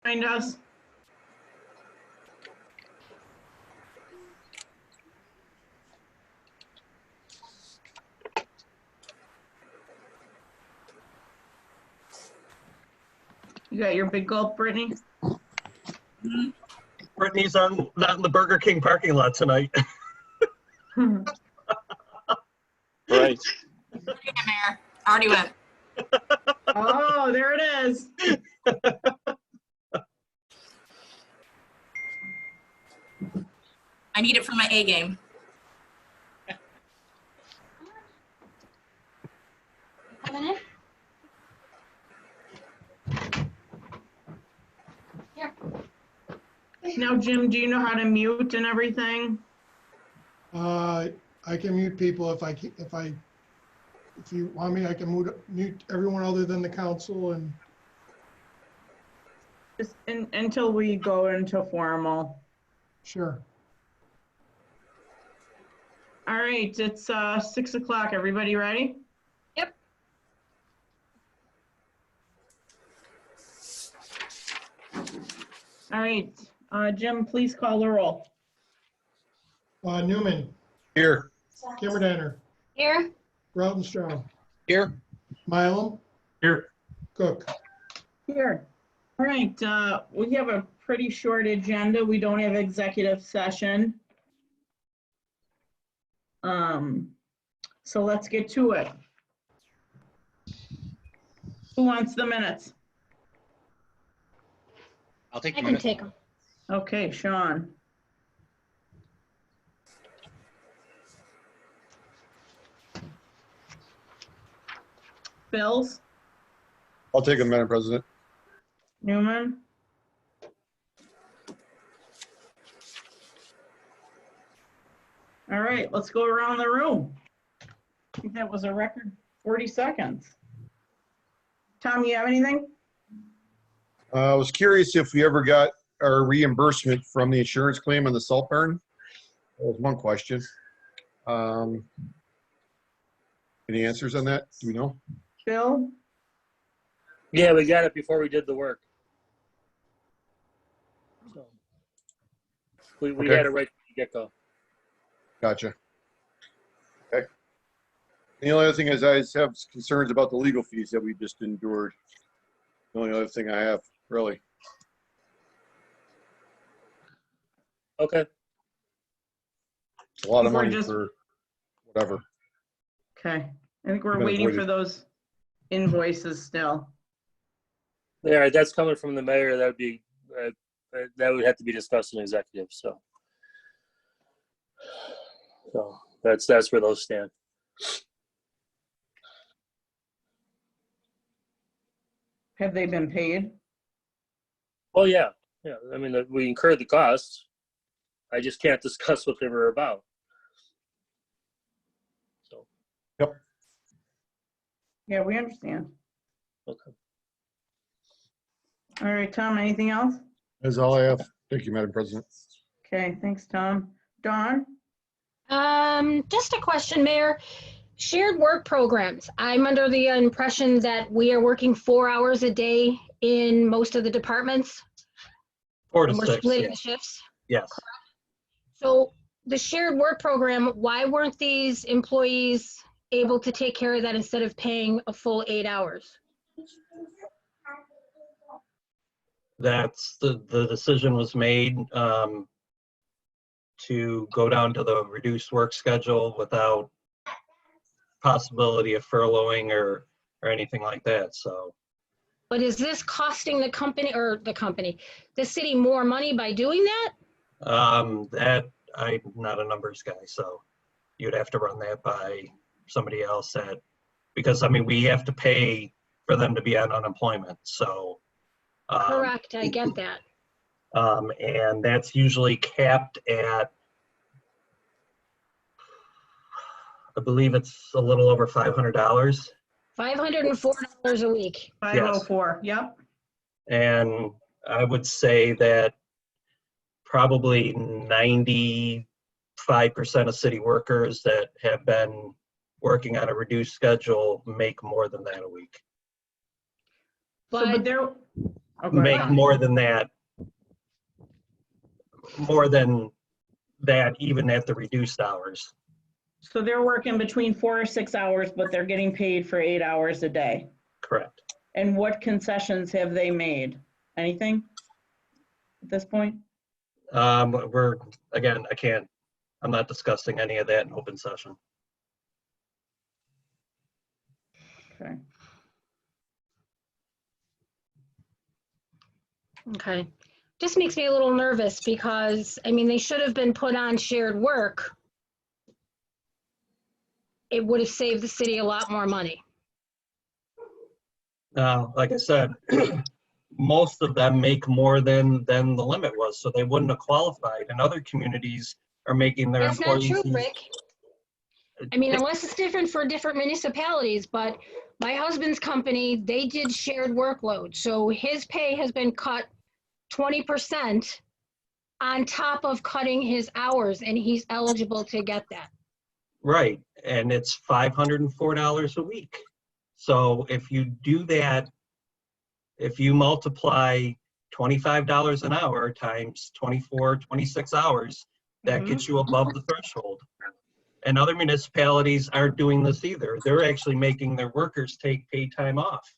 joined us. You got your big gulp, Brittany? Brittany's not in the Burger King parking lot tonight. Right. Mayor. Already went. Oh, there it is. I need it for my A game. Coming in? Now, Jim, do you know how to mute and everything? I can mute people if you want me, I can mute everyone other than the council and Just until we go into formal. sure. All right, it's 6 o'clock. Everybody ready? Yep. All right, Jim, please call the roll. Newman, Here. Kimmerdanner, Here? Rautenstrau, Here. Mylum, Here. Cook. Here. All right, we have a pretty short agenda. We don't have executive session. So let's get to it. Who wants the minutes? I'll take I the can minute. take them. Okay, Sean. Bills, I'll take them, Madam President. Newman, all right, let's go around the room. I think that was a record 40 seconds. Tom, you have anything? I was curious if we ever got our reimbursement from the insurance claim on the salt barn. That was one question. Any answers on that? Do we know? Bill? Yeah, we got it before we did the work. So we Okay. had it right from the get-go. Gotcha. Okay. The only other thing is I have concerns about the legal fees that we just endured. The only other thing I have, really. Okay. It's a lot of We're money just- for whatever. Okay, I think we're Been waiting avoided. for those invoices still. Yeah, that's coming from the mayor. That would be that would have to be discussed in executive. So that's where those stand. Have they been paid? Oh yeah. I mean, we incurred the costs. I just can't discuss what they were about. So Yeah, we understand. okay. All right, Tom, anything else? That's all I have. Thank you, Madam President. Okay, thanks, Tom. Dawn? Just a question, Mayor. Shared work programs. I'm under the impression that we are working 4 hours a day in most of the departments. 4 to And we're 6. splitting Yeah. the shifts. Yes. So the shared work program, why weren't these employees able to take care of that instead of paying a full 8 hours? That's the decision was made to go down to the reduced work schedule without possibility of furloughing or anything like that. So But is this costing the company the city more money by doing that? that I'm not a numbers guy, so you'd have to run that by somebody else because I mean we have to pay for them to be on unemployment. So Correct, I get that. and that's usually capped at, I believe it's a little over $500. $504 a week. 504, yep. And I would say that probably 95% of city workers that have been working on a reduced schedule make more than that a week. So, but But there, Okay. make more than that even at the reduced hours. So they're working between 4 or 6 hours, but they're getting paid for 8 hours a day. Correct. And what concessions have they made? Anything at this point? I'm not discussing any of that in open session. Okay. Okay. Just makes me a little nervous because, I mean, they should have been put on shared work. It would have saved the city a lot more money. Like I said, most of them make more than the limit was, so they wouldn't have qualified. And other communities are making their That's not employees. true, Rick. I mean, unless it's different for different municipalities, but my husband's company, they did shared workload. So his pay has been cut 20% on top of cutting his hours, and he's eligible to get that. Right, and it's $504 a week. So if you do that, if you multiply $25 an hour times 24, 26 hours, that gets you above the threshold. And other municipalities aren't doing this either. They're actually making their workers take paid time off.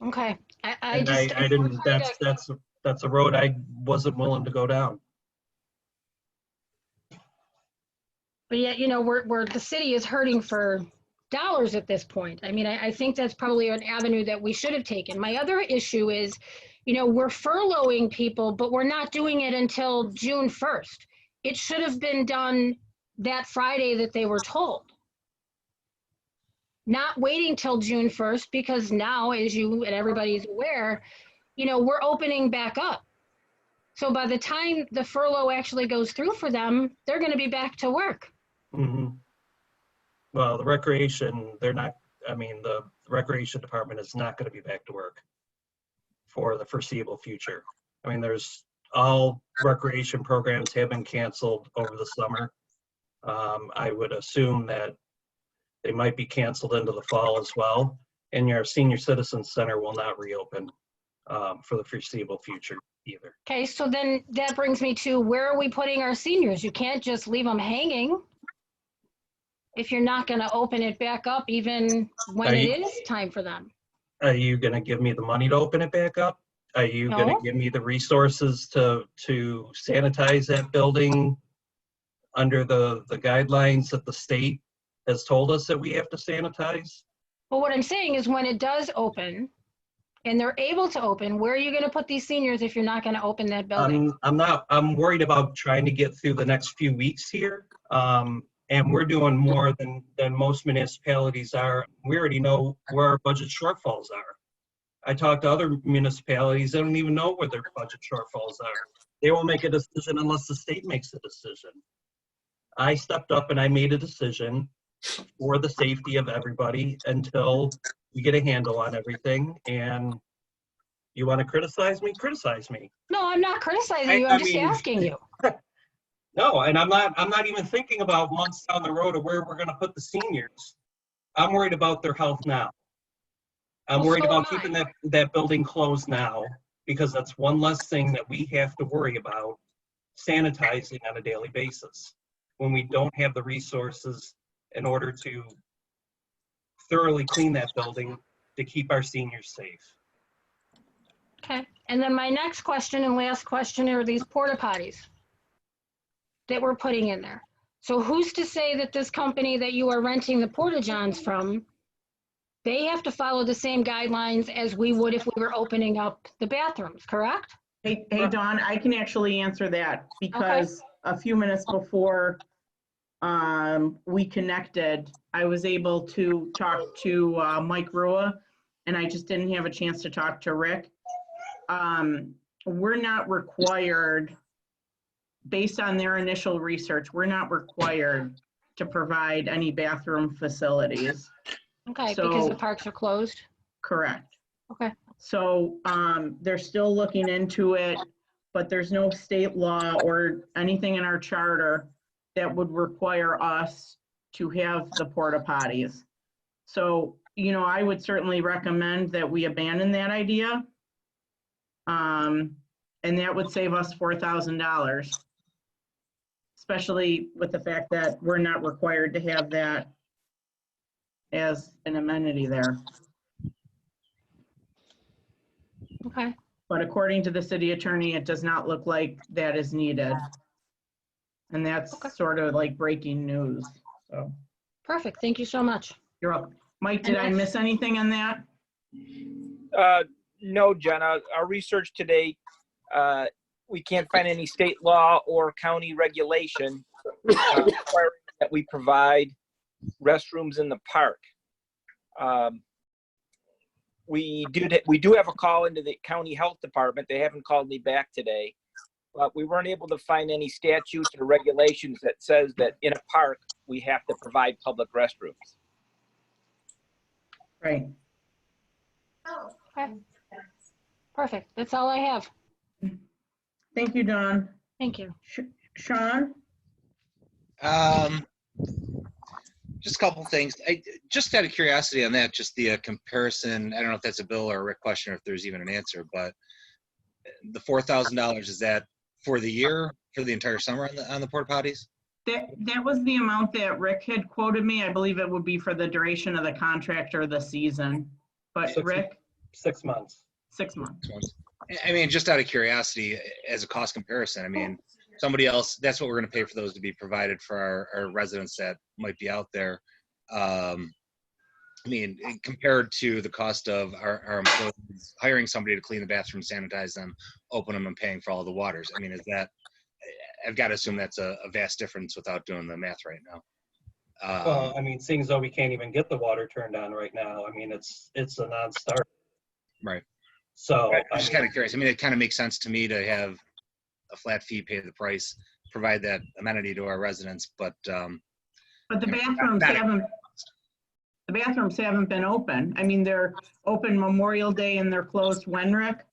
Okay, I And just. I didn't, that's a road I wasn't willing to go down. But yet, you know, we're the city is hurting for dollars at this point. I mean, I think that's probably an avenue that we should have taken. My other issue is, you know, we're furloughing people, but we're not doing it until June 1st. It should have been done that Friday that they were told. Not waiting till June 1st, because now, as you and everybody's aware, you know, we're opening back up. So by the time the furlough actually goes through for them, they're going to be back to work. Mm-hmm. Well, the recreation, the recreation department is not going to be back to work for the foreseeable future. I mean, all recreation programs have been canceled over the summer. I would assume that they might be canceled into the fall as well. And your senior citizens center will not reopen for the foreseeable future either. Okay, so then that brings me to, where are we putting our seniors? You can't just leave them hanging if you're not going to open it back up even when it is time for them. Are you going to give me the money to open it back up? Are you going No. to give me the resources to sanitize that building under the guidelines that the state has told us that we have to sanitize? But what I'm saying is, when it does open and they're able to open, where are you going to put these seniors if you're not going to open that building? I'm worried about trying to get through the next few weeks here. And we're doing more than most municipalities are. We already know where our budget shortfalls are. I talked to other municipalities, they don't even know where their budget shortfalls are. They won't make a decision unless the state makes a decision. I stepped up and I made a decision for the safety of everybody until we get a handle on everything. And you want to criticize me? Criticize me. No, I'm not criticizing you. I'm just asking you. No, and I'm not even thinking about months down the road of where we're going to put the seniors. I'm worried about their health now. I'm Well, worried so about am I. keeping that building closed now, because that's one less thing that we have to worry about sanitizing on a daily basis when we don't have the resources in order to thoroughly clean that building to keep our seniors safe. Okay. And then my next question and last question are these porta potties that we're putting in there. So who's to say that this company that you are renting the porta johns from, they have to follow the same guidelines as we would if we were opening up the bathrooms, correct? Hey, Dawn, I can actually answer that because a few minutes before we connected, I was able to talk to Mike Rua, and I just didn't have a chance to talk to Rick. We're not required, based on their initial research, we're not required to provide any bathroom facilities. Okay, So- because the parks are closed? Correct. Okay. So they're still looking into it, but there's no state law or anything in our charter that would require us to have the porta potties. So I would certainly recommend that we abandon that idea. And that would save us $4,000. Especially with the fact that we're not required to have that as an amenity there. Okay, But according to the city attorney, it does not look like that is needed. And that's Okay. sort of like breaking news. So perfect. Thank you so much. you're up. Mike, did I miss anything on that? No, Jenna. Our research today, we can't find any state law or county regulation requiring that we provide restrooms in the park. We do have a call into the county health department. They haven't called me back today, but we weren't able to find any statutes or regulations that says that in a park we have to provide public restrooms. Right. Okay, perfect. That's all I have. Thank you, Dawn. Thank you. Sean? Just a couple things. Just out of curiosity on that, just the comparison. I don't know if that's a Bill or a Rick question, or if there's even an answer. But the $4,000, is that for the year, for the entire summer on the porta potties? That was the amount that Rick had quoted me. I believe it would be for the duration of the contract or the season. But Rick, 6 months. 6 months. I mean, just out of curiosity, as a cost comparison, I mean, somebody else, that's what we're going to pay for those to be provided for our residents that might be out there. I mean, compared to the cost of our employees hiring somebody to clean the bathroom, sanitize them, open them, and paying for all the waters. I mean, I've got to assume that's a vast difference without doing the math right now. Well, I mean, seeing as though we can't even get the water turned on right now, I mean, it's a non-starter. Right. So I'm just kind of curious. I mean, it kind of makes sense to me to have a flat fee, pay the price, provide that amenity to our residents, but the bathrooms haven't been open. I mean, they're open Memorial Day and they're closed when, Rick?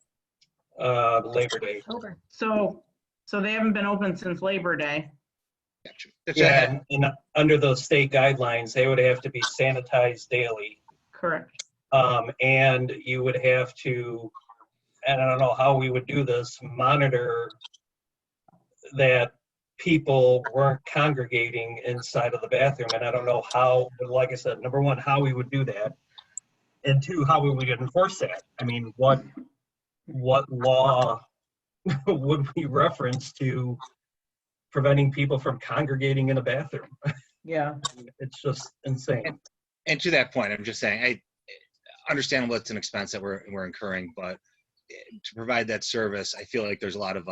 Labor Day. Over. So they haven't been open since Labor Day. Yeah, and under those state guidelines, they would have to be sanitized daily. Correct. And you would have to, and I don't know how we would do this, monitor that people weren't congregating inside of the bathroom. And I don't know how, like I said, number one, how we would do that. And two, how we would enforce that. I mean, what law would we reference to preventing people from congregating in a bathroom? Yeah. It's just insane. And to that point, I'm just saying, I understand what's an expense that we're incurring, but to provide that service, I feel like there's a lot of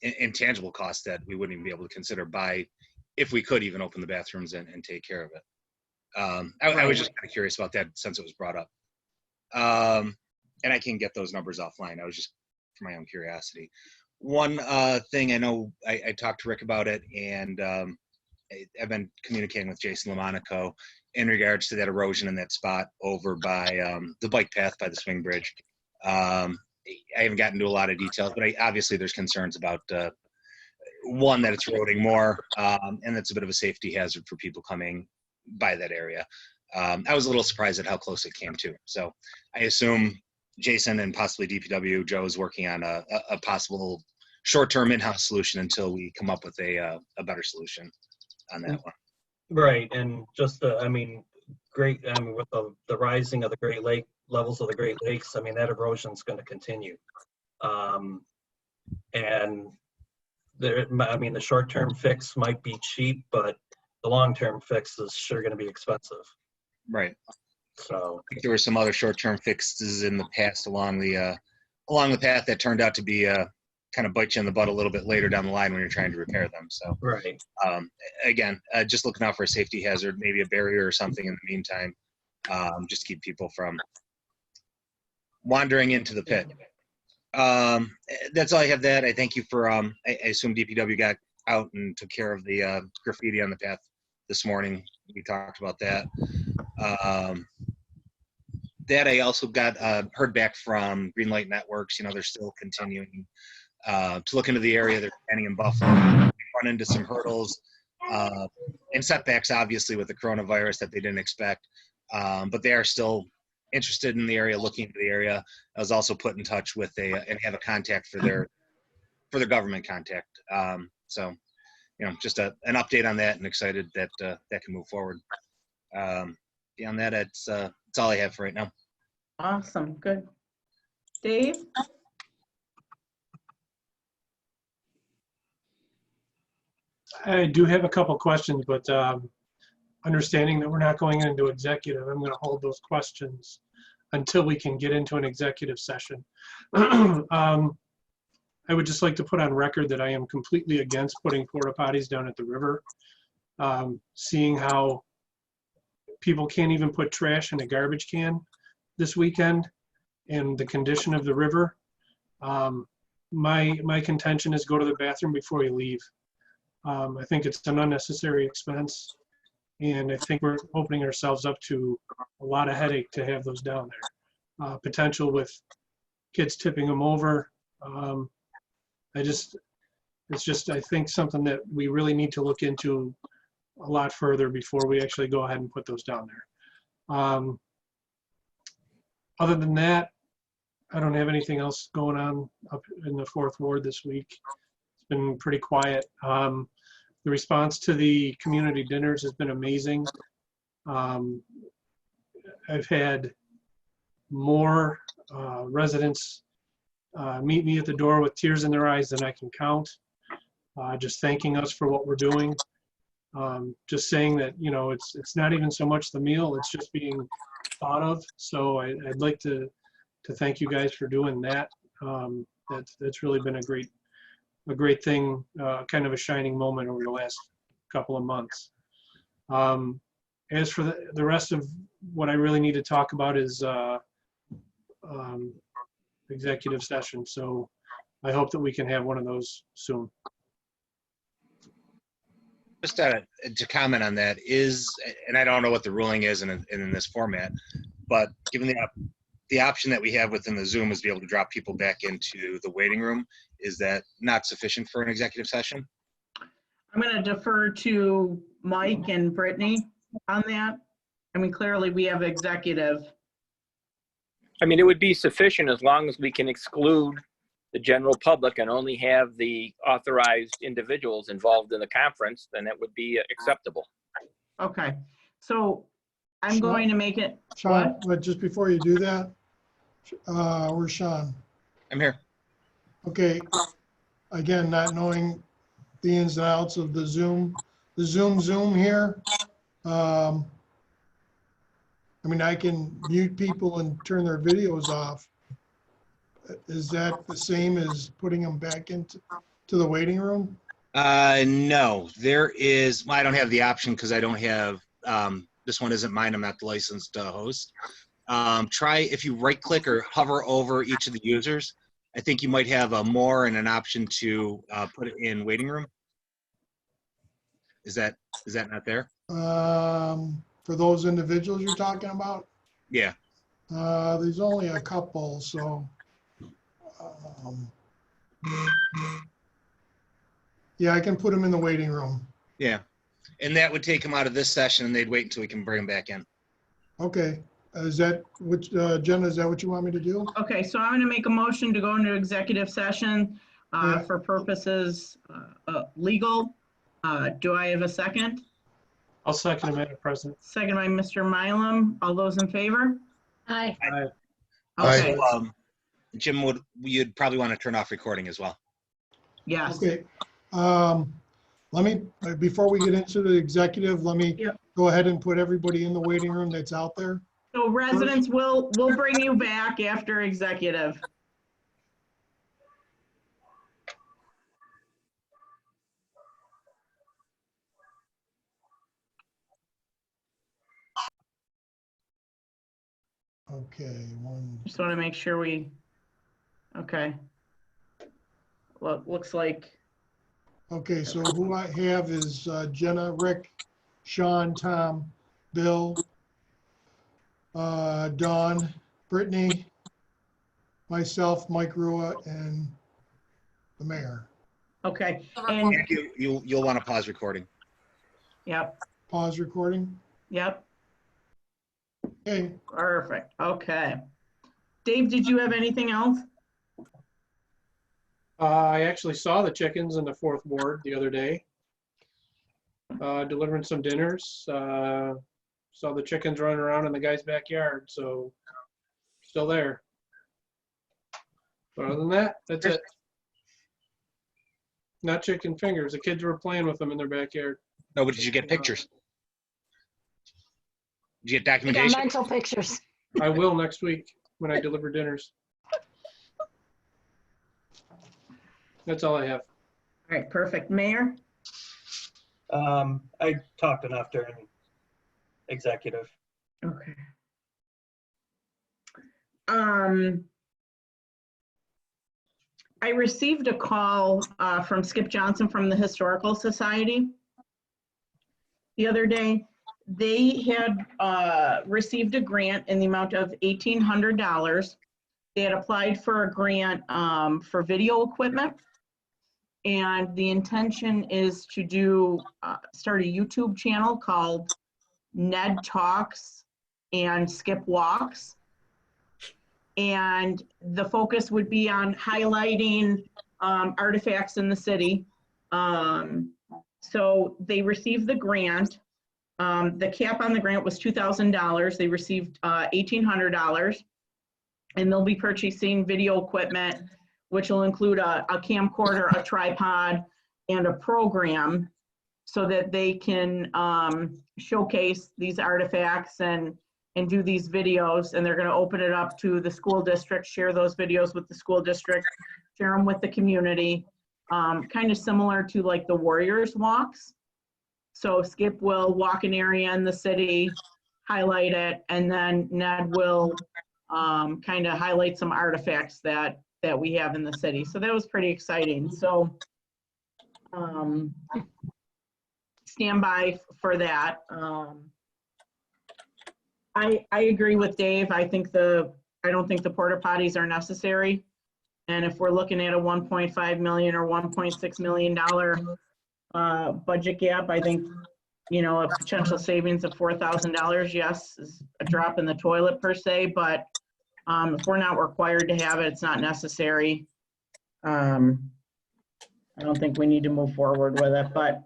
intangible costs that we wouldn't even be able to consider if we could even open the bathrooms and take care of it. I was just kind of curious about that since it was brought up. And I can get those numbers offline. I was just for my own curiosity. One thing I know, I talked to Rick about it, and I've been communicating with Jason Lamonaco in regards to that erosion in that spot over by the bike path by the swing bridge. I haven't gotten into a lot of details, but obviously there's concerns about one, that it's eroding more, and that's a bit of a safety hazard for people coming by that area. I was a little surprised at how close it came to. So I assume Jason and possibly DPW, Joe, is working on a possible short-term in-house solution until we come up with a better solution on that one. Right, and just, I mean, with the rising of the Great Lake, levels of the Great Lakes, I mean, that erosion is going to continue. And the short-term fix might be cheap, but the long-term fix is sure going to be expensive. Right. So I think there were some other short-term fixes in the past along the path that turned out to be kind of bite you in the butt a little bit later down the line when you're trying to repair them. So right. Again, just looking out for a safety hazard, maybe a barrier or something in the meantime, just keep people from wandering into the pit. That's all I have. That I thank you for. I assume DPW got out and took care of the graffiti on the path this morning. We talked about that. That I also got heard back from Greenlight Networks. You know, they're still continuing to look into the area. They're planning in Buffalo. Run into some hurdles and setbacks, obviously, with the coronavirus that they didn't expect. but they are still interested in the area, looking into the area. I was also put in touch with and have a contact for their government contact. So, just an update on that, and excited that that can move forward. Beyond that, it's all I have for right now. Awesome, good. Dave? I do have a couple questions, but understanding that we're not going into executive, I'm going to hold those questions until we can get into an executive session. I would just like to put on record that I am completely against putting porta potties down at the river. Seeing how people can't even put trash in a garbage can this weekend and the condition of the river. My contention is go to the bathroom before you leave. I think it's an unnecessary expense, and I think we're opening ourselves up to a lot of headache to have those down there. Potential with kids tipping them over. It's just, I think, something that we really need to look into a lot further before we actually go ahead and put those down there. Other than that, I don't have anything else going on up in the 4th Ward this week. It's been pretty quiet. The response to the community dinners has been amazing. I've had more residents meet me at the door with tears in their eyes than I can count, just thanking us for what we're doing. Just saying that, it's not even so much the meal, it's just being thought of. So I'd like to thank you guys for doing that. That's really been a great thing, kind of a shining moment over the last couple of months. As for the rest of what I really need to talk about is executive session. So I hope that we can have one of those soon. Just to comment on that is, and I don't know what the ruling is in this format, but given the option that we have within the Zoom is to be able to drop people back into the waiting room, is that not sufficient for an executive session? I'm going to defer to Mike and Brittany on that. I mean, clearly we have executive. I mean, it would be sufficient as long as we can exclude the general public and only have the authorized individuals involved in the conference, then it would be acceptable. Okay, so I'm going to make it. Sean, but just before you do that, where's Sean? I'm here. Okay, again, not knowing the ins and outs of the Zoom here. I mean, I can mute people and turn their videos off. Is that the same as putting them back into the waiting room? No, there is. Well, I don't have the option because I don't have. This one isn't mine. I'm not the licensed host. Try if you right click or hover over each of the users. I think you might have a more and an option to put it in waiting room. Is that not there? For those individuals you're talking about? Yeah. There's only a couple, so. Yeah, I can put them in the waiting room. Yeah. And that would take them out of this session and they'd wait until we can bring them back in. Okay. Is that what, Jenna, is that what you want me to do? Okay, so I'm going to make a motion to go into executive session Yeah. for purposes legal. Do I have a second? I'll second it, Madam President. Second by Mr. Mylum. All those in favor? Aye. Okay, So, Jim, you'd probably want to turn off recording as well. yes. Okay. Let me, before we get into the executive, let me Yep. go ahead and put everybody in the waiting room that's out there. So residents will bring you back after executive. Okay, one. Just want to make sure okay. Well, it looks like, Okay, so who I have is Jenna, Rick, Sean, Tom, Bill, Dawn, Brittany, myself, Mike Rua, and the mayor. okay, and, You'll want to pause recording. yep, Pause recording. yep. Okay, Perfect. Okay. Dave, did you have anything else? I actually saw the chickens in the fourth ward the other day. Delivering some dinners. Saw the chickens running around in the guy's backyard, so still there. But other than that, that's it. Not chicken fingers. The kids were playing with them in their backyard. No, but did you get pictures? Did you get We got documentation? mental pictures. I will next week when I deliver dinners. That's all I have. All right, perfect. Mayor? I talked enough during executive. Okay. I received a call from Skip Johnson from the Historical Society the other day. They had received a grant in the amount of $1,800. They had applied for a grant for video equipment. And the intention is to do start a YouTube channel called Ned Talks and Skip Walks. And the focus would be on highlighting artifacts in the city. So they received the grant. The cap on the grant was $2,000. They received $1,800. And they'll be purchasing video equipment, which will include a camcorder, a tripod, and a program so that they can showcase these artifacts and do these videos. And they're going to open it up to the school district, share those videos with the school district, share them with the community, kind of similar to like the Warriors walks. So Skip will walk an area in the city, highlight it, and then Ned will kind of highlight some artifacts that we have in the city. So that was pretty exciting. So stand by for that. I agree with Dave. I don't think the porta potties are necessary. And if we're looking at a 1.5 million or $1.6 million budget gap, I think, you know, a potential savings of $4,000, yes, is a drop in the toilet per se, but if we're not required to have it, it's not necessary. I don't think we need to move forward with it, but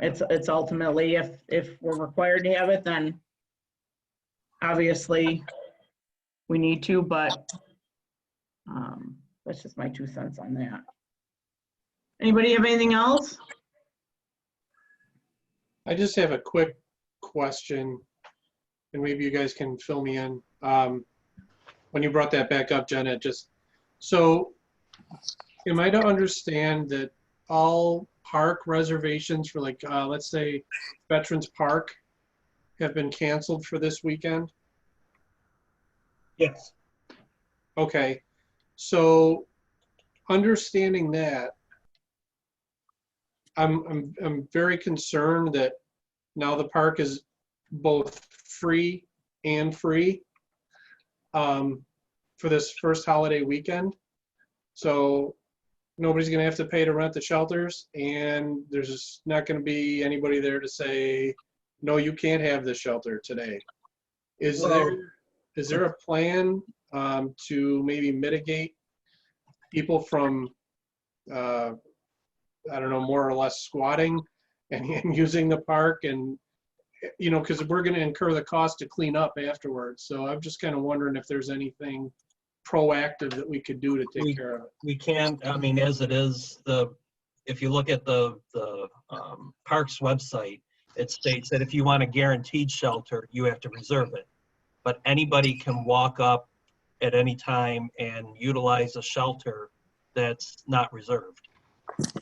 it's ultimately, if we're required to have it, then obviously we need to, but that's just my 2 cents on that. Anybody have anything else? I just have a quick question, and maybe you guys can fill me in. When you brought that back up, Jenna, so am I to understand that all park reservations for, like, let's say Veterans Park have been canceled for this weekend? Yes. Okay, so understanding that, I'm very concerned that now the park is both free and free for this first holiday weekend. So nobody's going to have to pay to rent the shelters, and there's just not going to be anybody there to say, no, you can't have this shelter today. Is there a plan to maybe mitigate people from I don't know, more or less squatting and using the park, and, you know, because we're going to incur the cost to clean up afterwards. So I'm just kind of wondering if there's anything proactive that we could do to take care of it. We can't, I mean, as it is, if you look at the park's website, it states that if you want a guaranteed shelter, you have to reserve it. But anybody can walk up at any time and utilize a shelter that's not reserved.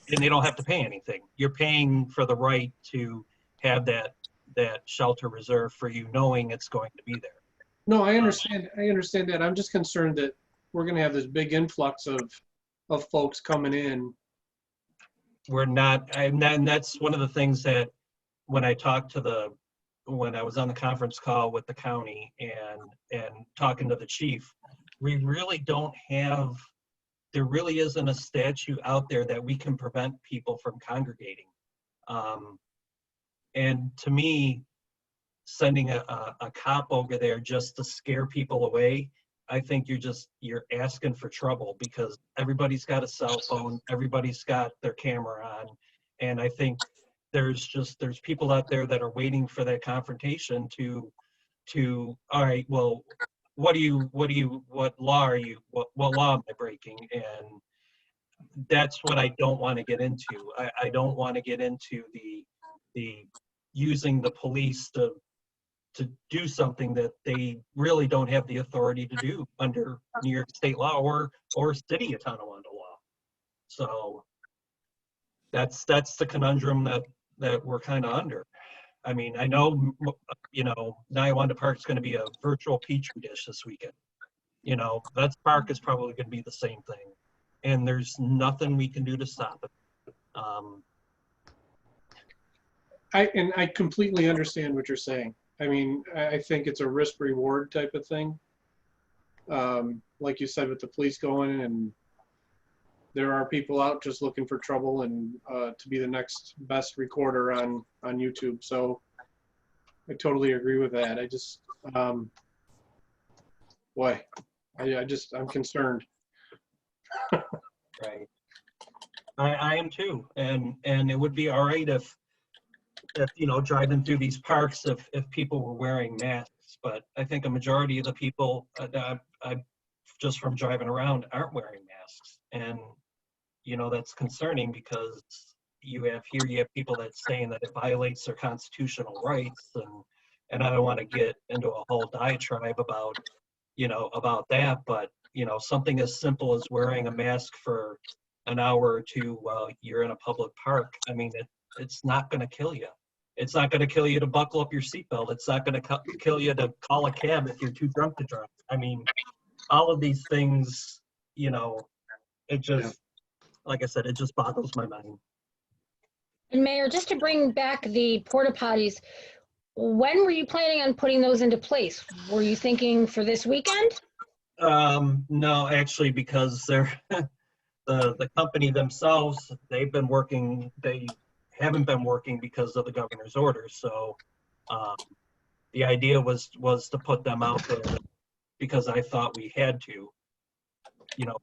And they don't have to pay anything. You're paying for the right to have that shelter reserved for you, knowing it's going to be there. No, I understand that. I'm just concerned that we're going to have this big influx of folks coming in. We're not, and that's one of the things that when I was on the conference call with the county and talking to the chief, we really don't have, there really isn't a statute out there that we can prevent people from congregating. And to me, sending a cop over there just to scare people away, I think you're asking for trouble, because everybody's got a cell phone, everybody's got their camera on. And I think there's people out there that are waiting for that confrontation to, all right, well, what law are you, what law am I breaking? And that's what I don't want to get into. I don't want to get into the using the police to do something that they really don't have the authority to do under New York state law or city of Tonawanda law. So that's the conundrum that we're kind of under. I mean, I know, Niawanda Park's going to be a virtual petri dish this weekend. That park is probably going to be the same thing, and there's nothing we can do to stop it. I completely understand what you're saying. I mean, I think it's a risk reward type of thing. Like you said, with the police going, and there are people out just looking for trouble and to be the next best recorder on YouTube. So I totally agree with that. I just, I'm concerned. Right. I am too. And it would be all right if driving through these parks, if people were wearing masks, but I think a majority of the people I just from driving around aren't wearing masks. And, that's concerning, because you have people that's saying that it violates their constitutional rights. And I don't want to get into a whole diatribe about that, but, something as simple as wearing a mask for an hour or two while you're in a public park, I mean, it's not going to kill you. It's not going to kill you to buckle up your seatbelt. It's not going to kill you to call a cab if you're too drunk to drive. I mean, all of these things, it just, like I said, it just boggles my mind. And Mayor, just to bring back the porta potties, when were you planning on putting those into place? Were you thinking for this weekend? No, actually, because they're the company themselves, they haven't been working because of the governor's orders. So the idea was to put them out there because I thought we had to,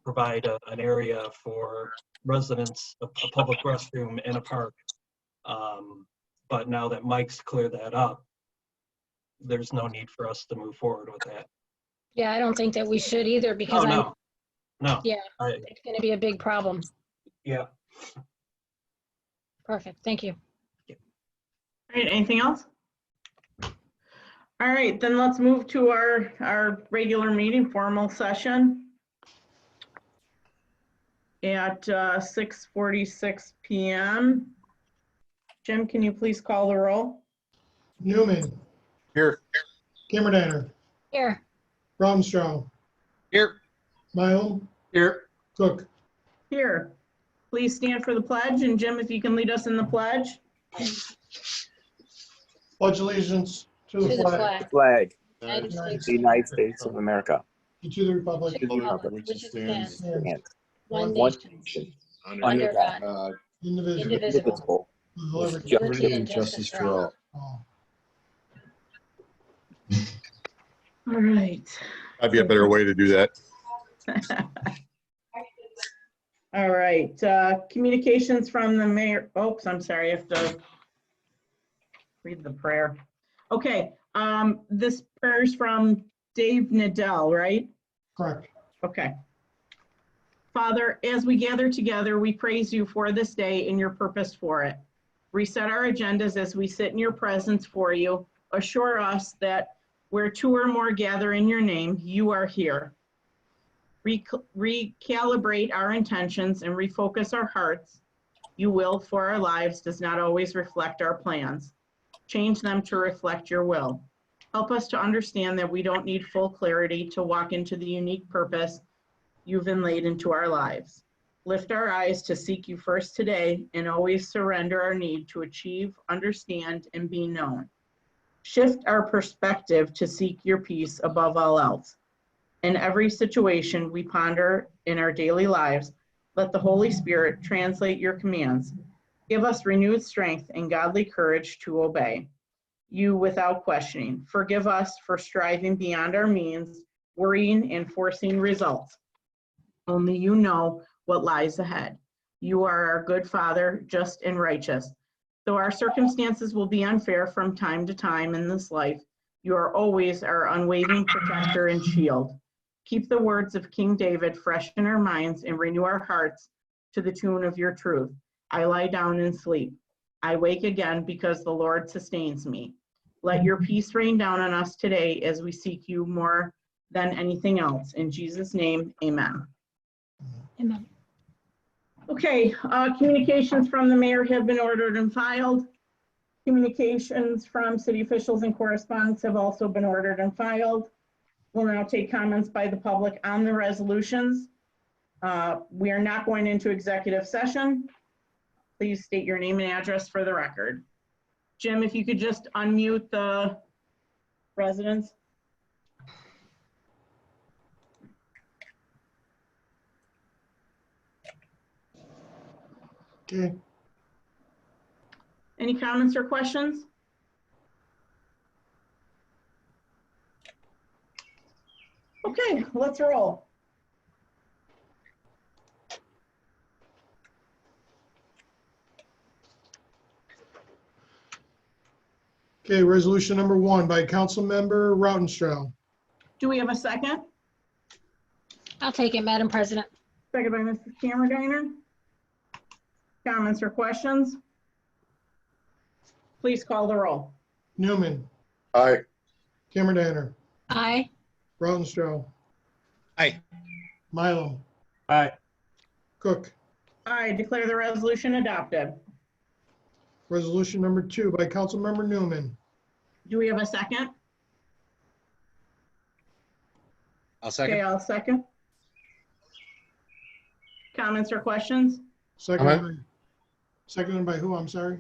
provide an area for residents, a public restroom in a park. But now that Mike's cleared that up, there's no need for us to move forward with that. Yeah, I don't think that we should either, because no. Yeah, it's going to be a big problem. Yeah. Perfect. Thank you. All right, anything else? All right, then let's move to our regular meeting formal session at 6:46 p.m. Jim, can you please call the roll? Newman, Here. Cameron, Here. Bromstrow, Here. Mylum, Here. Cook. Here. Please stand for the pledge, and Jim, if you can lead us in the pledge. Pledge allegiance to To the the flag, flag. United United States, the United States of America, and to the republic, To the republic which stands and one one nation, nation, under God, indivisible, indivisible, with with liberty and justice for all. all. All right. Might be a better way to do that. All right, communications from the mayor. Oops, I'm sorry, I have to read the prayer. Okay, this prayer is from Dave Nadell, right? Correct. Okay. Father, as we gather together, we praise you for this day and your purpose for it. Reset our agendas as we sit in your presence for you. Assure us that where two or more gather in your name, you are here. Recalibrate our intentions and refocus our hearts. Your will for our lives does not always reflect our plans. Change them to reflect your will. Help us to understand that we don't need full clarity to walk into the unique purpose you've inlaid into our lives. Lift our eyes to seek you first today and always surrender our need to achieve, understand, and be known. Shift our perspective to seek your peace above all else. In every situation we ponder in our daily lives, let the Holy Spirit translate your commands. Give us renewed strength and godly courage to obey. you without questioning. Forgive us for striving beyond our means, worrying and forcing results. Only you know what lies ahead. You are our good Father, just and righteous. Though our circumstances will be unfair from time to time in this life, you are always our unwavering protector and shield. Keep the words of King David fresh in our minds and renew our hearts to the tune of your truth. I lie down and sleep. I wake again because the Lord sustains me. Let your peace rain down on us today as we seek you more than anything else. In Jesus' name, amen. Amen. Okay, communications from the mayor have been ordered and filed. Communications from city officials and correspondents have also been ordered and filed. We'll now take comments by the public on the resolutions. We are not going into executive session. Please state your name and address for the record. Jim, if you could just unmute the residents. Okay, Any comments or questions? Okay, let's roll. okay, resolution number 1 by Councilmember Rautenstrau. Do we have a second? I'll take it, Madam President. Second by Mrs. Cameron. Comments or questions? Please call the roll. Newman, Aye. Cameron, Aye. Rautenstrau, Aye. Mylum, Aye. Cook. I declare the resolution adopted. Resolution number 2 by Councilmember Newman. Do we have a second? I'll Okay, second. I'll second. Comments or questions? Seconded by who? I'm sorry.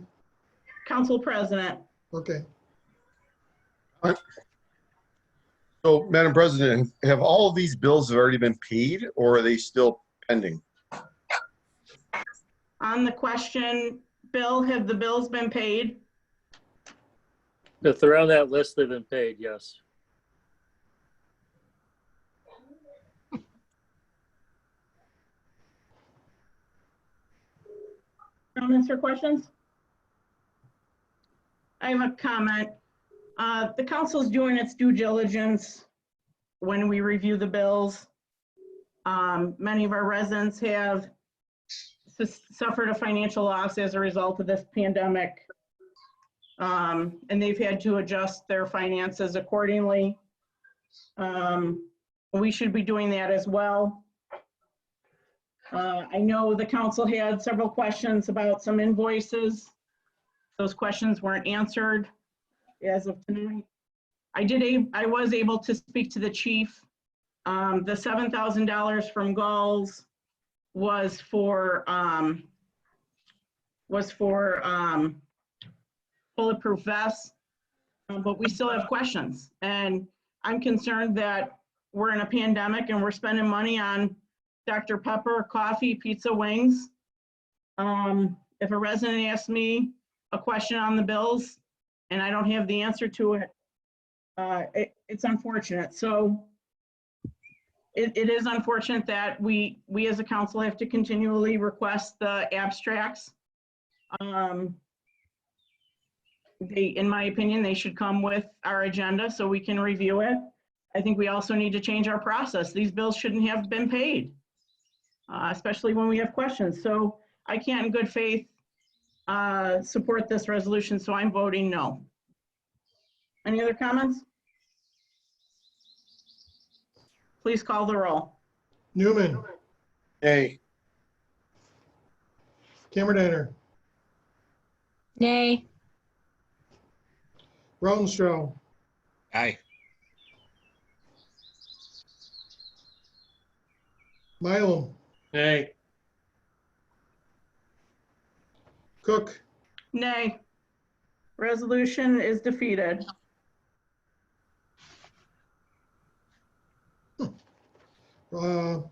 Council President. Okay. So, Madam President, have all of these bills already been paid or are they still pending? On the question, Bill, have the bills been paid? If they're on that list, they've been paid, yes. Comments or questions? I have a comment. The council is doing its due diligence when we review the bills. Many of our residents have suffered a financial loss as a result of this pandemic. And they've had to adjust their finances accordingly. We should be doing that as well. I know the council had several questions about some invoices. Those questions weren't answered as of tonight. I was able to speak to the chief. The $7,000 from Gulls was for bulletproof vests, but we still have questions. And I'm concerned that we're in a pandemic and we're spending money on Dr. Pepper, coffee, pizza, wings. If a resident asks me a question on the bills and I don't have the answer to it, it's unfortunate. So it is unfortunate that we as a council have to continually request the abstracts. In my opinion, they should come with our agenda so we can review it. I think we also need to change our process. These bills shouldn't have been paid, especially when we have questions. So I can't in good faith support this resolution, so I'm voting no. Any other comments? Please call the roll. Newman, Nay. Cameron, Nay. Rautenstrau, Aye. Mylum, Nay. Cook. Nay. Resolution is defeated. We'll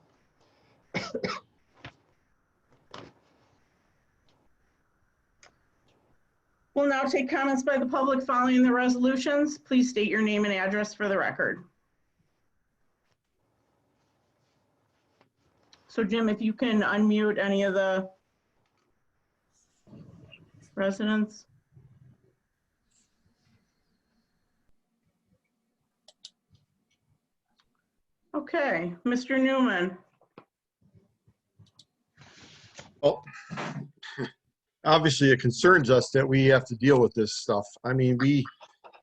We'll now take comments by the public following the resolutions. Please state your name and address for the record. So Jim, if you can unmute any of the residents. Okay, Mr. Newman. Well, obviously it concerns us that we have to deal with this stuff. I mean, we,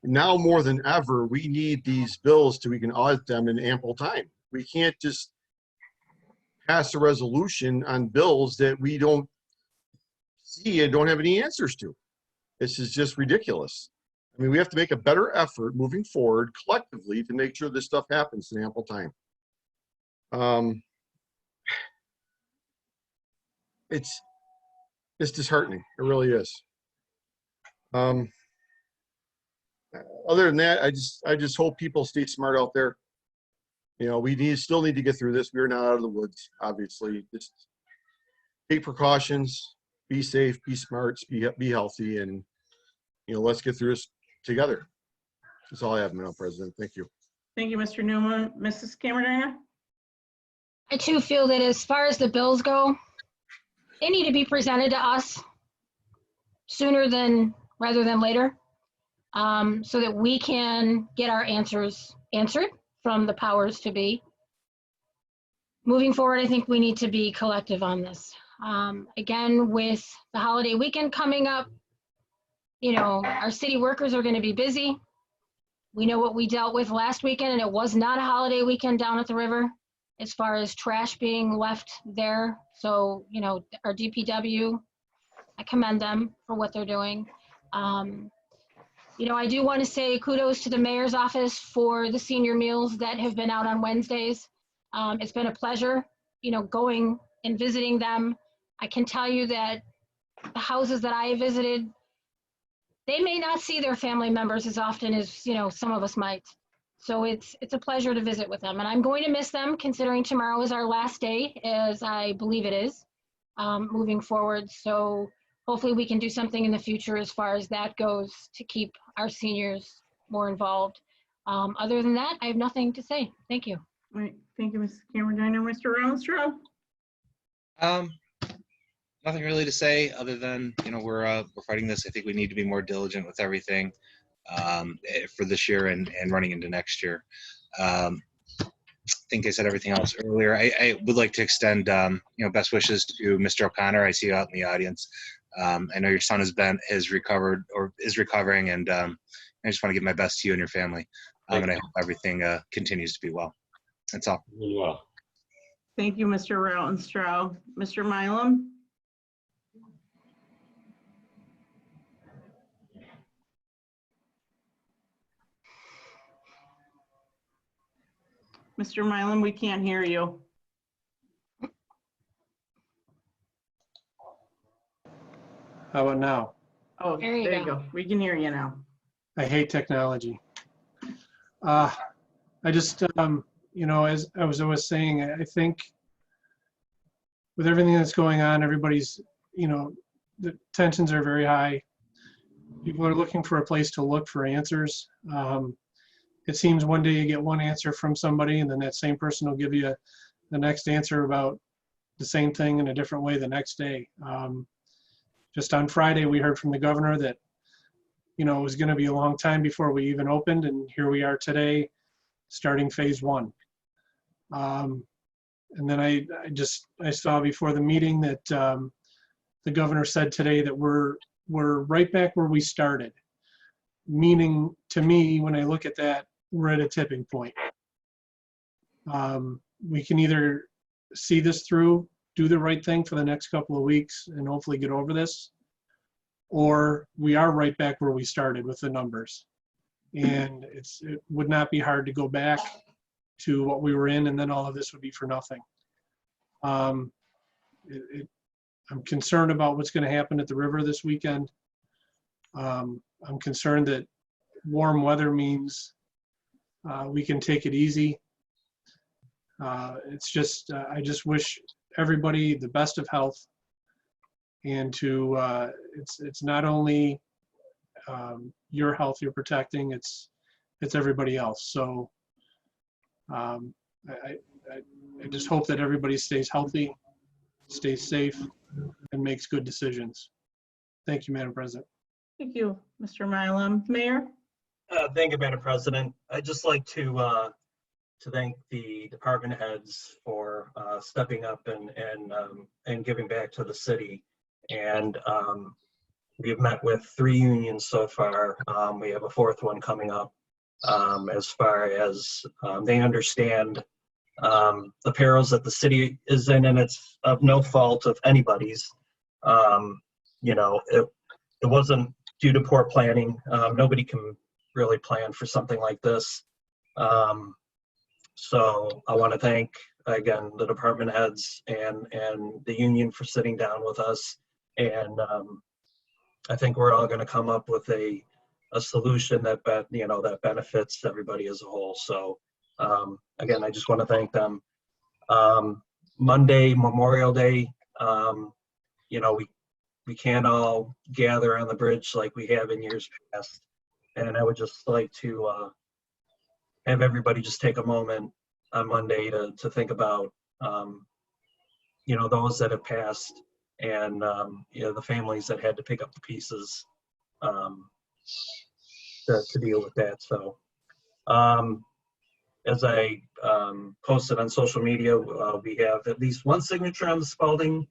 now more than ever, we need these bills so we can audit them in ample time. We can't just pass a resolution on bills that we don't see and don't have any answers to. This is just ridiculous. I mean, we have to make a better effort moving forward collectively to make sure this stuff happens in ample time. It's disheartening. It really is. Other than that, I just hope people stay smart out there. You know, we still need to get through this. We're not out of the woods, obviously. Just take precautions, be safe, be smart, be healthy, and, you know, let's get through this together. That's all I have, Madam President. Thank you. Thank you, Mr. Newman. Mrs. Cameron? I too feel that as far as the bills go, they need to be presented to us sooner rather than later, so that we can get our answers answered from the powers to be. Moving forward, I think we need to be collective on this. Again, with the holiday weekend coming up, you know, our city workers are going to be busy. We know what we dealt with last weekend, and it was not a holiday weekend down at the river as far as trash being left there. So, you know, our DPW, I commend them for what they're doing. You know, I do want to say kudos to the mayor's office for the senior meals that have been out on Wednesdays. It's been a pleasure, you know, going and visiting them. I can tell you that the houses that I visited, they may not see their family members as often as, you know, some of us might. So it's a pleasure to visit with them. And I'm going to miss them, considering tomorrow is our last day, as I believe it is, moving forward. So hopefully we can do something in the future as far as that goes to keep our seniors more involved. Other than that, I have nothing to say. Thank you. All right, thank you, Mrs. Cameron. Mr. Rounstrau? Nothing really to say other than, you know, we're fighting this. I think we need to be more diligent with everything for this year and running into next year. I think I said everything else earlier. I would like to extend, you know, best wishes to Mr. O'Connor. I see you out in the audience. I know your son is recovering, and I just want to give my best to you and your family. And I hope everything continues to be well. That's all. Well. Thank you, Mr. Rautenstrau. Mr. Milam? Mr. Milam, we can't hear you. How about now? Oh, there you go. We can hear you now. I hate technology. I just, you know, as I was saying, I think with everything that's going on, everybody's, you know, the tensions are very high. People are looking for a place to look for answers. It seems one day you get one answer from somebody, and then that same person will give you the next answer about the same thing in a different way the next day. Just on Friday, we heard from the governor that, you know, it was going to be a long time before we even opened, and here we are today, starting phase 1. And then I saw before the meeting that the governor said today that we're right back where we started. Meaning, to me, when I look at that, we're at a tipping point. We can either see this through, do the right thing for the next couple of weeks, and hopefully get over this, or we are right back where we started with the numbers. And it would not be hard to go back to what we were in, and then all of this would be for nothing. I'm concerned about what's going to happen at the river this weekend. I'm concerned that warm weather means we can take it easy. It's just, I just wish everybody the best of health, and to, it's not only your health you're protecting, it's everybody else. So I just hope that everybody stays healthy, stays safe, and makes good decisions. Thank you, Madam President. Thank you, Mr. Mylum. Mayor? Thank you, Madam President. I'd just like to thank the department heads for stepping up and giving back to the city. And we've met with 3 unions so far. We have a 4th one coming up. As far as they understand the perils that the city is in, and it's of no fault of anybody's. You know, it wasn't due to poor planning. Nobody can really plan for something like this. So I want to thank, again, the department heads and the union for sitting down with us. And I think we're all going to come up with a solution that that benefits everybody as a whole. So again, I just want to thank them. Monday, Memorial Day, you know, we can't all gather on the bridge like we have in years past. And I would just like to have everybody just take a moment on Monday to think about, you know, those that have passed and, you know, the families that had to pick up the pieces to deal with that. So as I posted on social media, we have at least 1 signature on the Spalding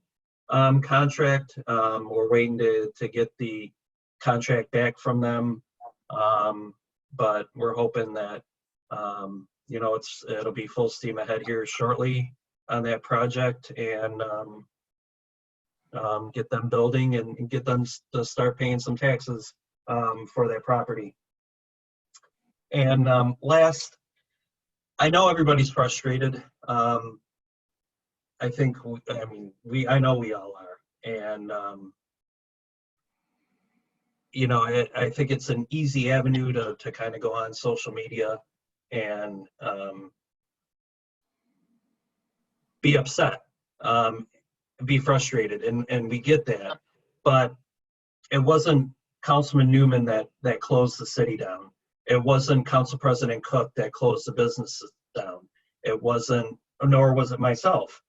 contract. We're waiting to get the contract back from them. But we're hoping that, you know, it'll be full steam ahead here shortly on that project and get them building and get them to start paying some taxes for that property. And last, I know everybody's frustrated. I think, I know we all are. And, you know, I think it's an easy avenue to kind of go on social media and be upset, be frustrated, and we get that. But it wasn't Councilman Newman that closed the city down. It wasn't Council President Cook that closed the businesses down. It wasn't, nor was it myself.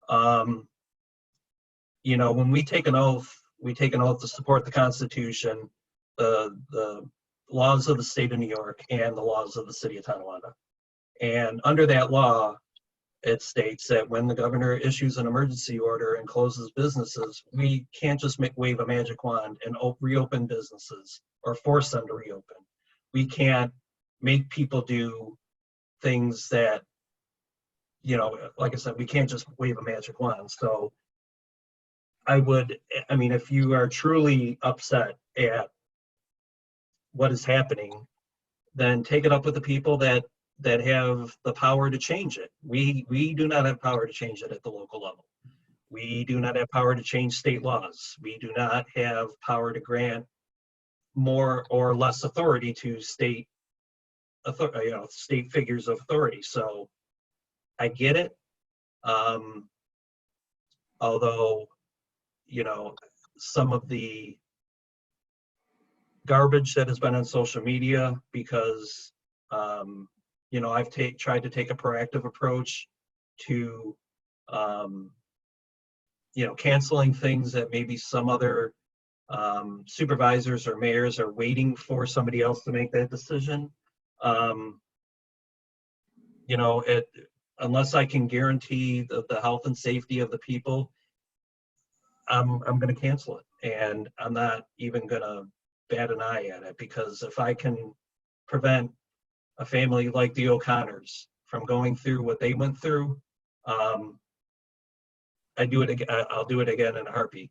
You know, when we take an oath to support the Constitution, the laws of the state of New York, and the laws of the city of Tonawanda. And under that law, it states that when the governor issues an emergency order and closes businesses, we can't just wave a magic wand and reopen businesses or force them to reopen. We can't make people do things that, you know, like I said, we can't just wave a magic wand. So if you are truly upset at what is happening, then take it up with the people that have the power to change it. We do not have power to change it at the local level. We do not have power to change state laws. We do not have power to grant more or less authority to state figures of authority. So I get it. Although, you know, some of the garbage that has been on social media, because you know, I've tried to take a proactive approach to you know, canceling things that maybe some other supervisors or mayors are waiting for somebody else to make that decision. You know, unless I can guarantee the health and safety of the people, I'm going to cancel it. And I'm not even going to bat an eye at it, because if I can prevent a family like the O'Connors from going through what they went through, I'll do it again in a heartbeat.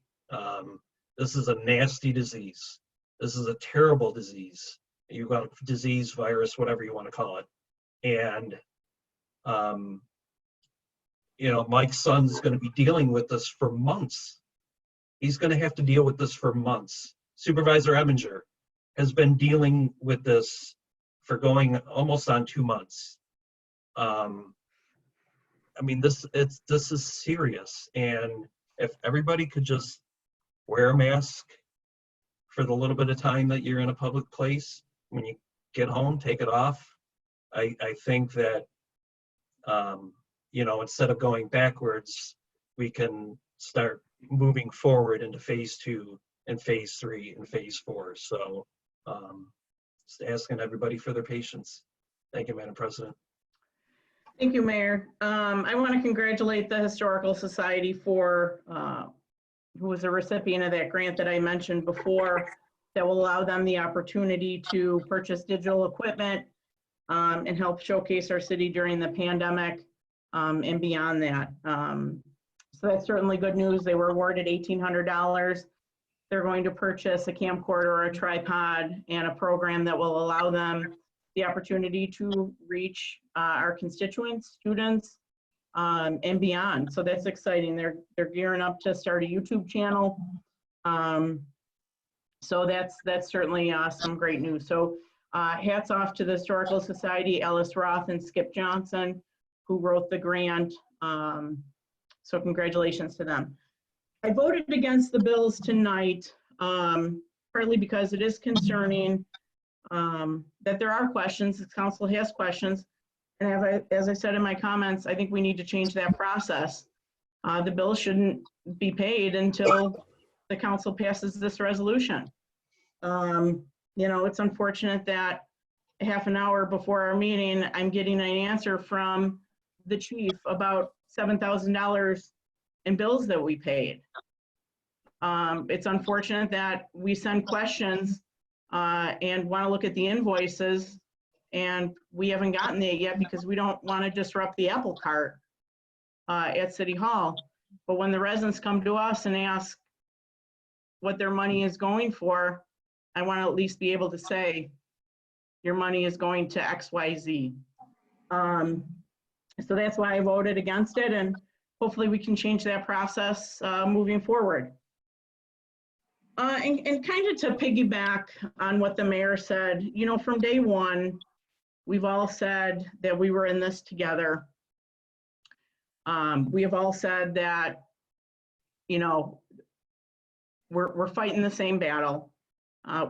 This is a nasty disease. This is a terrible disease. You've got disease, virus, whatever you want to call it. And, you know, Mike's son's going to be dealing with this for months. He's going to have to deal with this for months. Supervisor Eminger has been dealing with this for going almost on 2 months. I mean, this is serious. And if everybody could just wear a mask for the little bit of time that you're in a public place. When you get home, take it off. I think that, you know, instead of going backwards, we can start moving forward into phase 2 and phase 3 and phase 4. So just asking everybody for their patience. Thank you, Madam President. Thank you, Mayor. I want to congratulate the Historical Society for who was a recipient of that grant that I mentioned before that will allow them the opportunity to purchase digital equipment and help showcase our city during the pandemic and beyond that. So that's certainly good news. They were awarded $1,800. They're going to purchase a camcorder, a tripod, and a program that will allow them the opportunity to reach our constituents, students, and beyond. So that's exciting. They're gearing up to start a YouTube channel. So that's certainly some great news. So hats off to the Historical Society, Ellis Roth and Skip Johnson, who wrote the grant. So congratulations to them. I voted against the bills tonight, partly because it is concerning that there are questions, the council has questions. And as I said in my comments, I think we need to change that process. The bill shouldn't be paid until the council passes this resolution. You know, it's unfortunate that half an hour before our meeting, I'm getting an answer from the chief about $7,000 in bills that we paid. It's unfortunate that we send questions and want to look at the invoices, and we haven't gotten it yet because we don't want to disrupt the apple cart at City Hall. But when the residents come to us and ask what their money is going for, I want to at least be able to say, your money is going to XYZ. So that's why I voted against it, and hopefully we can change that process moving forward. And kind of to piggyback on what the mayor said, you know, from day one, we've all said that we were in this together. We have all said that, you know, we're fighting the same battle.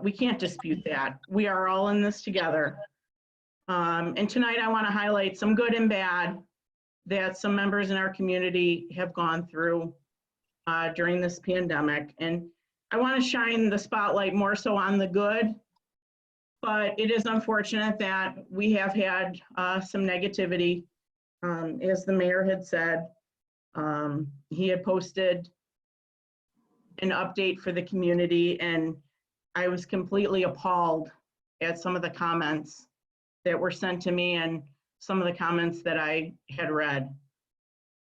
We can't dispute that. We are all in this together. And tonight I want to highlight some good and bad that some members in our community have gone through during this pandemic. And I want to shine the spotlight more so on the good, but it is unfortunate that we have had some negativity. As the mayor had said, he had posted an update for the community, and I was completely appalled at some of the comments that were sent to me and some of the comments that I had read.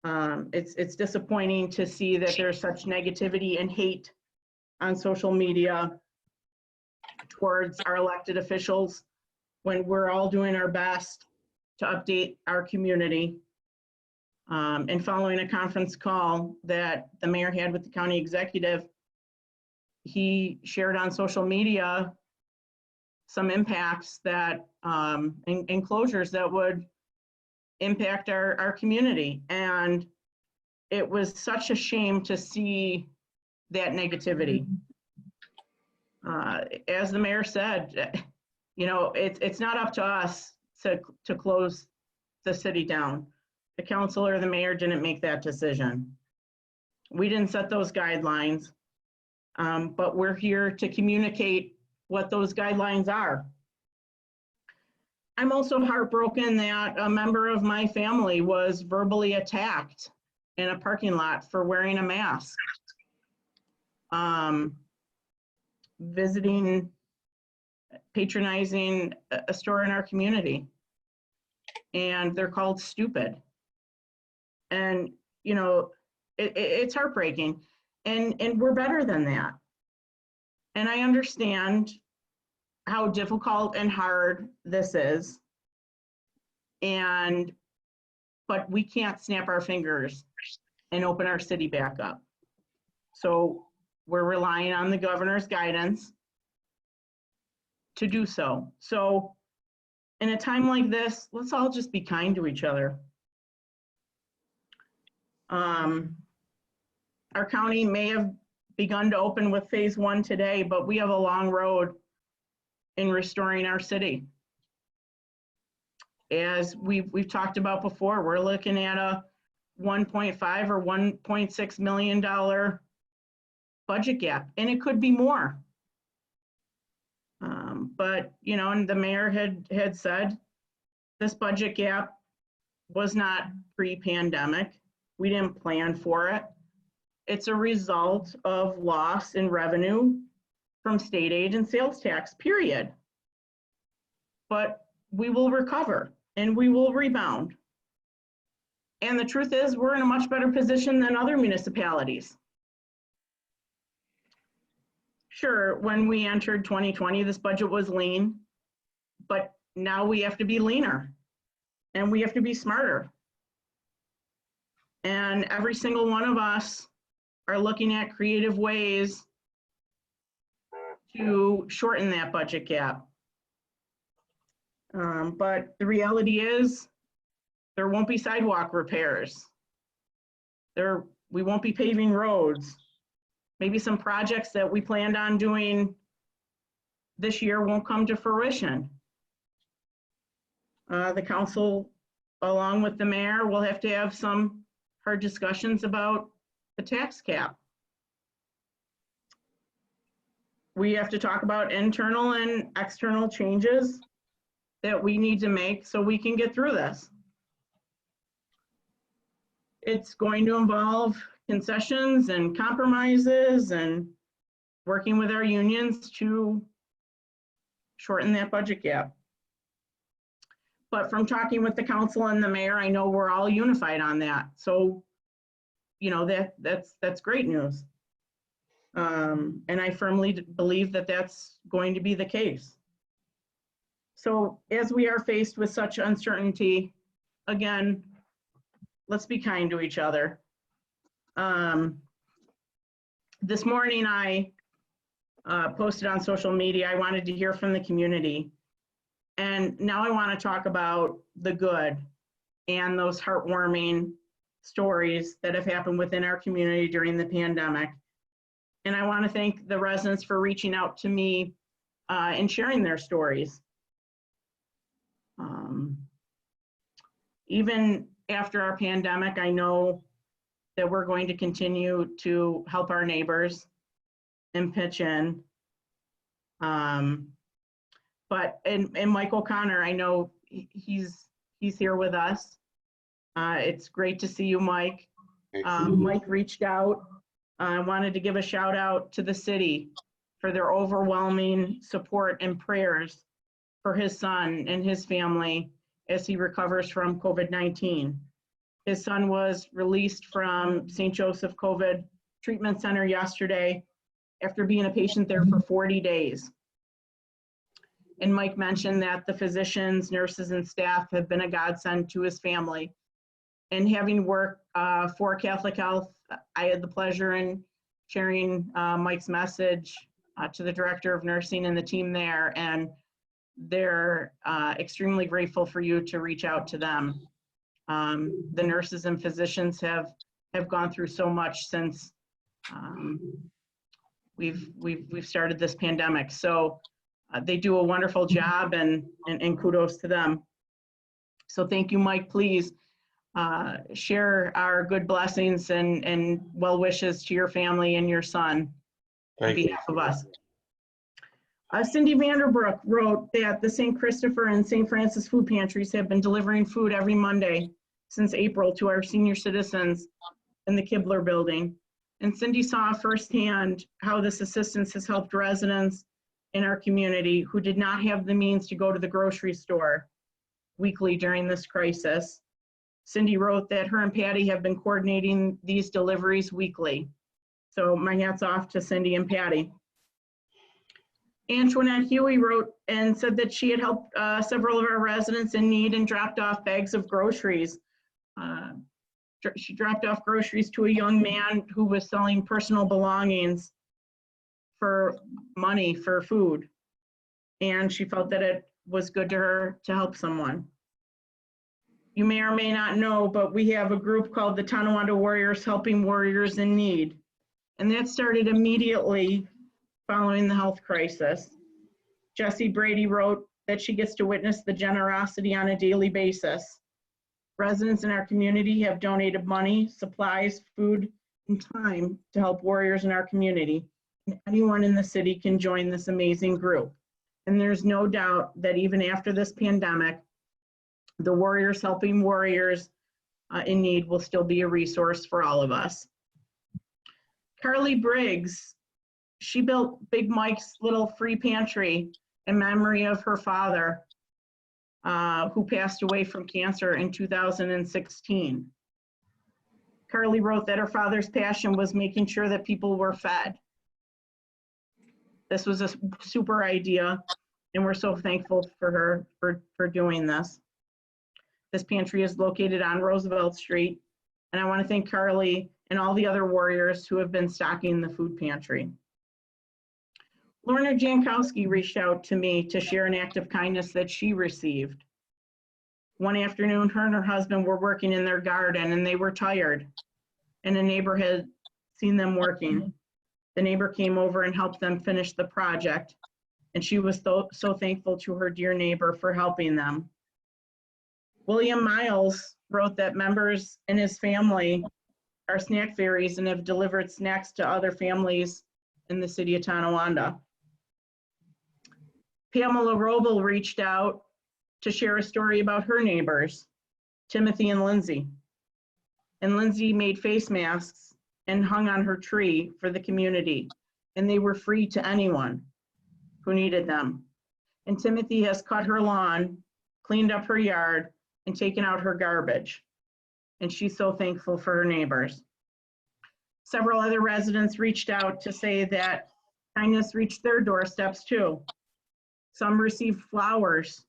It's disappointing to see that there's such negativity and hate on social media towards our elected officials when we're all doing our best to update our community. And following a conference call that the mayor had with the county executive, he shared on social media some impacts that, and closures that would impact our community. And it was such a shame to see that negativity. As the mayor said, you know, it's not up to us to close the city down. The council or the mayor didn't make that decision. We didn't set those guidelines, but we're here to communicate what those guidelines are. I'm also heartbroken that a member of my family was verbally attacked in a parking lot for wearing a mask. Visiting, patronizing a store in our community, and they're called stupid. And, you know, it's heartbreaking, and we're better than that. And I understand how difficult and hard this is, but we can't snap our fingers and open our city back up. So we're relying on the governor's guidance to do so. So in a time like this, let's all just be kind to each other. Our county may have begun to open with phase 1 today, but we have a long road in restoring our city. As we've talked about before, we're looking at a $1.5 or $1.6 million budget gap, and it could be more. But, you know, and the mayor had said this budget gap was not pre-pandemic. We didn't plan for it. It's a result of loss in revenue from state aid and sales tax, period. But we will recover and we will rebound. And the truth is, we're in a much better position than other municipalities. Sure, when we entered 2020, this budget was lean, but now we have to be leaner and we have to be smarter. And every single one of us are looking at creative ways to shorten that budget gap. But the reality is, there won't be sidewalk repairs. We won't be paving roads. Maybe some projects that we planned on doing this year won't come to fruition. The council, along with the mayor, will have to have some hard discussions about the tax cap. We have to talk about internal and external changes that we need to make so we can get through this. It's going to involve concessions and compromises and working with our unions to shorten that budget gap. But from talking with the council and the mayor, I know we're all unified on that. So, you know, that's great news. And I firmly believe that that's going to be the case. So as we are faced with such uncertainty, again, let's be kind to each other. This morning I posted on social media, I wanted to hear from the community. And now I want to talk about the good and those heartwarming stories that have happened within our community during the pandemic. And I want to thank the residents for reaching out to me and sharing their stories. Even after our pandemic, I know that we're going to continue to help our neighbors and pitch in. But Mike O'Connor, I know he's here with us. It's great to see you, Mike. Mike reached out. I wanted to give a shout out to the city for their overwhelming support and prayers for his son and his family as he recovers from COVID-19. His son was released from St. Joseph COVID Treatment Center yesterday after being a patient there for 40 days. And Mike mentioned that the physicians, nurses, and staff have been a godsend to his family. And having worked for Catholic Health, I had the pleasure in sharing Mike's message to the director of nursing and the team there, and they're extremely grateful for you to reach out to them. The nurses and physicians have gone through so much since we've started this pandemic. So they do a wonderful job, and kudos to them. So thank you, Mike. Please share our good blessings and well wishes to your family and your son on behalf of us. Cindy Vanderbrook wrote that the St. Christopher and St. Francis food pantries have been delivering food every Monday since April to our senior citizens in the Kibler building. And Cindy saw firsthand how this assistance has helped residents in our community who did not have the means to go to the grocery store weekly during this crisis. Cindy wrote that her and Patty have been coordinating these deliveries weekly. So my hat's off to Cindy and Patty. Antoinette Huey wrote and said that she had helped several of our residents in need and dropped off bags of groceries. She dropped off groceries to a young man who was selling personal belongings for money for food. And she felt that it was good to her to help someone. You may or may not know, but we have a group called the Tonawanda Warriors Helping Warriors in Need. And that started immediately following the health crisis. Jessie Brady wrote that she gets to witness the generosity on a daily basis. Residents in our community have donated money, supplies, food, and time to help warriors in our community. And anyone in the city can join this amazing group. And there's no doubt that even after this pandemic, the Warriors Helping Warriors in Need will still be a resource for all of us. Carly Briggs, she built Big Mike's little free pantry in memory of her father, who passed away from cancer in 2016. Carly wrote that her father's passion was making sure that people were fed. This was a super idea, and we're so thankful for her for doing this. This pantry is located on Roosevelt Street, and I want to thank Carly and all the other warriors who have been stocking the food pantry. Lorna Jankowski reached out to me to share an act of kindness that she received. One afternoon, her and her husband were working in their garden and they were tired, and a neighbor had seen them working. The neighbor came over and helped them finish the project, and she was so thankful to her dear neighbor for helping them. William Miles wrote that members in his family are snack fairies and have delivered snacks to other families in the city of Tonawanda. Pamela Robel reached out to share a story about her neighbors, Timothy and Lindsay. And Lindsay made face masks and hung on her tree for the community, and they were free to anyone who needed them. And Timothy has cut her lawn, cleaned up her yard, and taken out her garbage. And she's so thankful for her neighbors. Several other residents reached out to say that kindness reached their doorsteps too. Some received flowers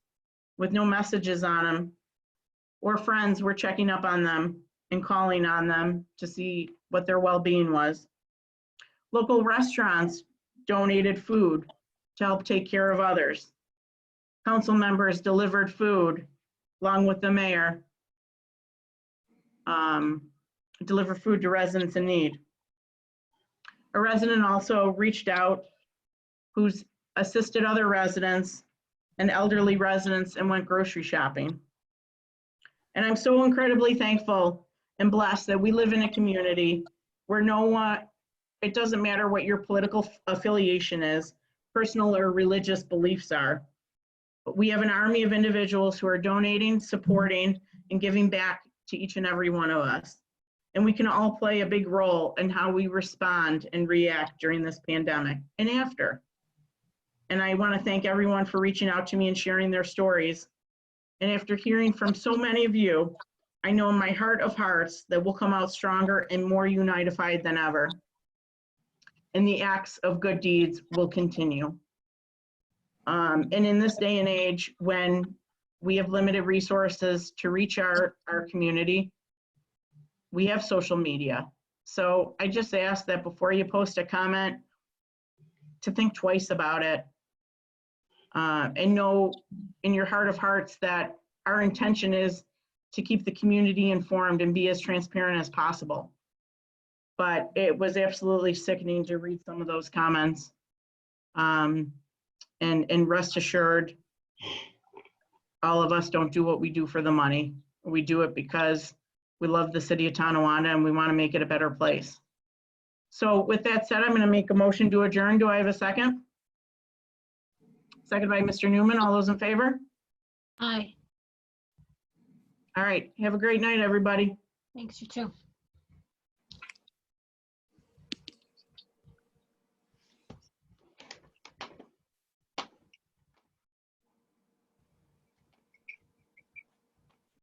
with no messages on them, or friends were checking up on them and calling on them to see what their well-being was. Local restaurants donated food to help take care of others. Council members delivered food along with the mayor, deliver food to residents in need. A resident also reached out who's assisted other residents and elderly residents and went grocery shopping. And I'm so incredibly thankful and blessed that we live in a community where it doesn't matter what your political affiliation is, personal or religious beliefs are. But we have an army of individuals who are donating, supporting, and giving back to each and every one of us. And we can all play a big role in how we respond and react during this pandemic and after. And I want to thank everyone for reaching out to me and sharing their stories. And after hearing from so many of you, I know in my heart of hearts that we'll come out stronger and more unified than ever. And the acts of good deeds will continue. And in this day and age, when we have limited resources to reach our community, we have social media. So I just ask that before you post a comment, to think twice about it. And know in your heart of hearts that our intention is to keep the community informed and be as transparent as possible. But it was absolutely sickening to read some of those comments. And rest assured, all of us don't do what we do for the money. We do it because we love the city of Tonawanda and we want to make it a better place. So with that said, I'm going to make a motion to adjourn. Do I have a second? Second by Mr. Newman. All those in favor? Aye. All right. Have a great night, everybody. Thanks, you too.